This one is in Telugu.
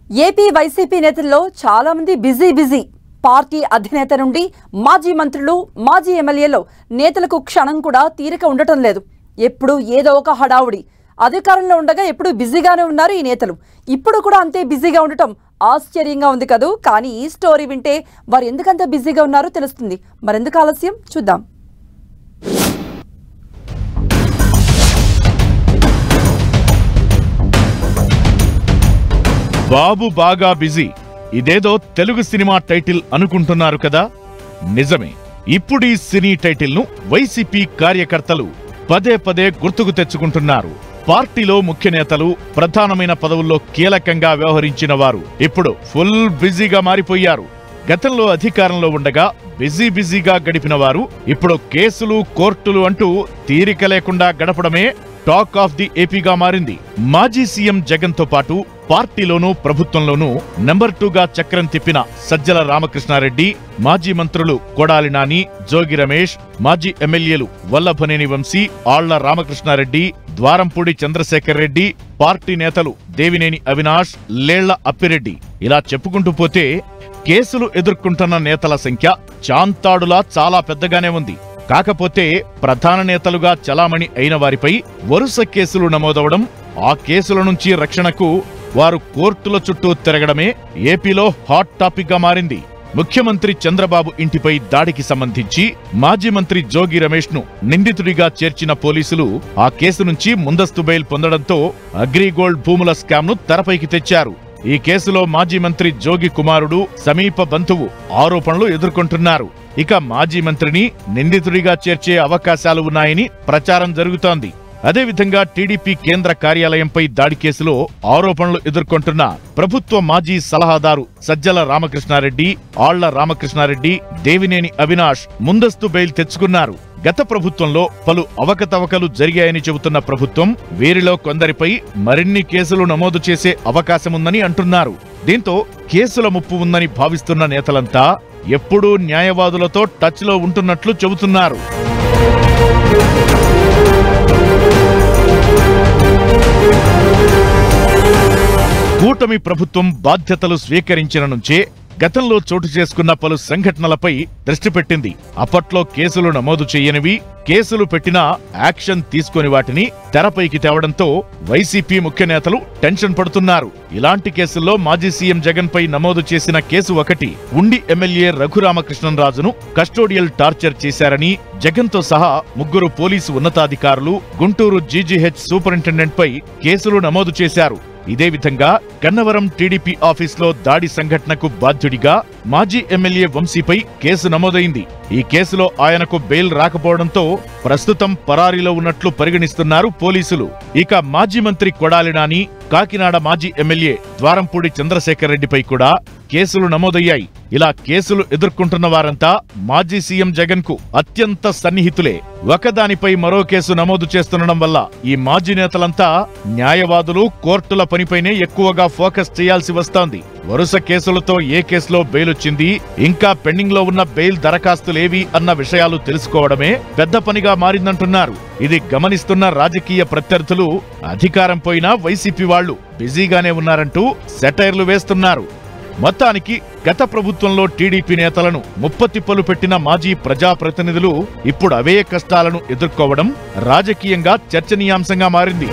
ఏపీ వైసీపీ నేతల్లో చాలా మంది బిజీ పార్టీ అధినేత నుండి మాజీ మంత్రులు మాజీ ఎమ్మెల్యేలు నేతలకు క్షణం కూడా తీరిక ఉండటం లేదు. ఎప్పుడు ఏదో ఒక హడావుడి. అధికారంలో ఉండగా ఎప్పుడు బిజీగానే ఉన్నారు ఈ నేతలు. ఇప్పుడు కూడా అంతే బిజీగా ఉండటం ఆశ్చర్యంగా ఉంది కదూ. కానీ ఈ స్టోరీ వింటే వారు ఎందుకంత బిజీగా ఉన్నారో తెలుస్తుంది. మరెందుకు ఆలస్యం చూద్దాం. బాబు బాగా బిజీ. ఇదేదో తెలుగు సినిమా టైటిల్ అనుకుంటున్నారు కదా? నిజమే. ఇప్పుడు ఈ సినీ టైటిల్ ను వైసీపీ కార్యకర్తలు పదే పదే గుర్తుకు తెచ్చుకుంటున్నారు. పార్టీలో ముఖ్య నేతలు, ప్రధానమైన పదవుల్లో కీలకంగా వ్యవహరించిన వారు ఇప్పుడు ఫుల్ బిజీగా మారిపోయారు. గతంలో అధికారంలో ఉండగా బిజీగా గడిపిన వారు ఇప్పుడు కేసులు, కోర్టులు అంటూ తీరిక లేకుండా గడపడమే టాక్ ఆఫ్ ది ఏపీగా మారింది. మాజీ సీఎం జగన్ తో పాటు పార్టీలోనూ ప్రభుత్వంలోనూ నెంబర్ 2గా చక్రం తిప్పిన సజ్జల రామకృష్ణారెడ్డి, మాజీ మంత్రులు కొడాలి నాని, జోగి రమేష్, మాజీ ఎమ్మెల్యేలు వల్లభనేని వంశీ, ఆళ్ల రామకృష్ణారెడ్డి, ద్వారంపూడి చంద్రశేఖర్ రెడ్డి, పార్టీ నేతలు దేవినేని అవినాష్, లేళ్ల అప్పిరెడ్డి, ఇలా చెప్పుకుంటూ పోతే కేసులు ఎదుర్కొంటున్న నేతల సంఖ్య చాంతాడులా చాలా పెద్దగానే ఉంది. కాకపోతే ప్రధాన నేతలుగా చలామణి అయిన వారిపై వరుస కేసులు నమోదవడం, ఆ కేసుల నుంచి రక్షణకు వారు కోర్టుల చుట్టూ తిరగడమే ఏపీలో హాట్ టాపిక్ గా మారింది. ముఖ్యమంత్రి చంద్రబాబు ఇంటిపై దాడికి సంబంధించి మాజీ మంత్రి జోగి రమేష్ ను నిందితుడిగా చేర్చిన పోలీసులు ఆ కేసు నుంచి ముందస్తు బెయిల్ పొందడంతో అగ్రిగోల్డ్ భూముల స్కామ్ ను తెరపైకి తెచ్చారు. ఈ కేసులో మాజీ మంత్రి జోగి కుమారుడు, సమీప బంధువు ఆరోపణలు ఎదుర్కొంటున్నారు. ఇక మాజీ మంత్రిని నిందితుడిగా చేర్చే అవకాశాలు ఉన్నాయని ప్రచారం జరుగుతోంది. అదేవిధంగా టీడీపీ కేంద్ర కార్యాలయంపై దాడి కేసులో ఆరోపణలు ఎదుర్కొంటున్న ప్రభుత్వ మాజీ సలహాదారు సజ్జల రామకృష్ణారెడ్డి, ఆళ్ల రామకృష్ణారెడ్డి, దేవినేని అవినాష్ ముందస్తు బెయిల్ తెచ్చుకున్నారు. గత ప్రభుత్వంలో పలు అవకతవకలు జరిగాయని చెబుతున్న ప్రభుత్వం వీరిలో కొందరిపై మరిన్ని కేసులు నమోదు చేసే అవకాశముందని అంటున్నారు. దీంతో కేసుల ముప్పు ఉందని భావిస్తున్న నేతలంతా ఎప్పుడూ న్యాయవాదులతో టచ్లో ఉంటున్నట్లు చెబుతున్నారు. కూటమి ప్రభుత్వం బాధ్యతలు స్వీకరించిన నుంచే గతంలో చోటు చేసుకున్న పలు సంఘటనలపై దృష్టి పెట్టింది. అప్పట్లో కేసులు నమోదు చేయనివి, కేసులు పెట్టినా యాక్షన్ తీసుకుని వాటిని తెరపైకి తేవడంతో వైసీపీ ముఖ్య నేతలు టెన్షన్ పడుతున్నారు. ఇలాంటి కేసుల్లో మాజీ సీఎం జగన్ పై నమోదు చేసిన కేసు ఒకటి. ఉండి ఎమ్మెల్యే రఘురామకృష్ణంరాజును కస్టోడియల్ టార్చర్ చేశారని జగన్ తో సహా 3 పోలీసు ఉన్నతాధికారులు, గుంటూరు జీజీహెచ్ సూపరింటెండెంట్ పై కేసులు నమోదు చేశారు. ఇదే విధంగా గన్నవరం టీడీపీ ఆఫీస్లో దాడి సంఘటనకు బాధ్యుడిగా మాజీ ఎమ్మెల్యే వంశీపై కేసు నమోదైంది. ఈ కేసులో ఆయనకు బెయిల్ రాకపోవడంతో ప్రస్తుతం పరారీలో ఉన్నట్లు పరిగణిస్తున్నారు పోలీసులు. ఇక మాజీ మంత్రి కొడాలి నాని, కాకినాడ మాజీ ఎమ్మెల్యే ద్వారంపూడి చంద్రశేఖర్ రెడ్డిపై కూడా కేసులు నమోదయ్యాయి. ఇలా కేసులు ఎదుర్కొంటున్న వారంతా మాజీ సీఎం జగన్ కు అత్యంత సన్నిహితులే. ఒకదానిపై మరో కేసు నమోదు చేస్తుండడం వల్ల ఈ మాజీ నేతలంతా న్యాయవాదులు, కోర్టుల పనిపైనే ఎక్కువగా ఫోకస్ చేయాల్సి వస్తోంది. వరుస కేసులతో ఏ కేసులో బెయిల్ వచ్చింది, ఇంకా పెండింగ్ లో ఉన్న బెయిల్ దరఖాస్తులేవి అన్న విషయాలు తెలుసుకోవడమే పెద్ద పనిగా మారిందంటున్నారు. ఇది గమనిస్తున్న రాజకీయ ప్రత్యర్థులు అధికారం పోయినా వైసీపీ వాళ్లు బిజీగానే ఉన్నారంటూ సెటైర్లు వేస్తున్నారు. మొత్తానికి గత ప్రభుత్వంలో టీడీపీ నేతలను ముప్పతిప్పలు పెట్టిన మాజీ ప్రజాప్రతినిధులు ఇప్పుడు అవే కష్టాలను ఎదుర్కోవడం రాజకీయంగా చర్చనీయాంశంగా మారింది.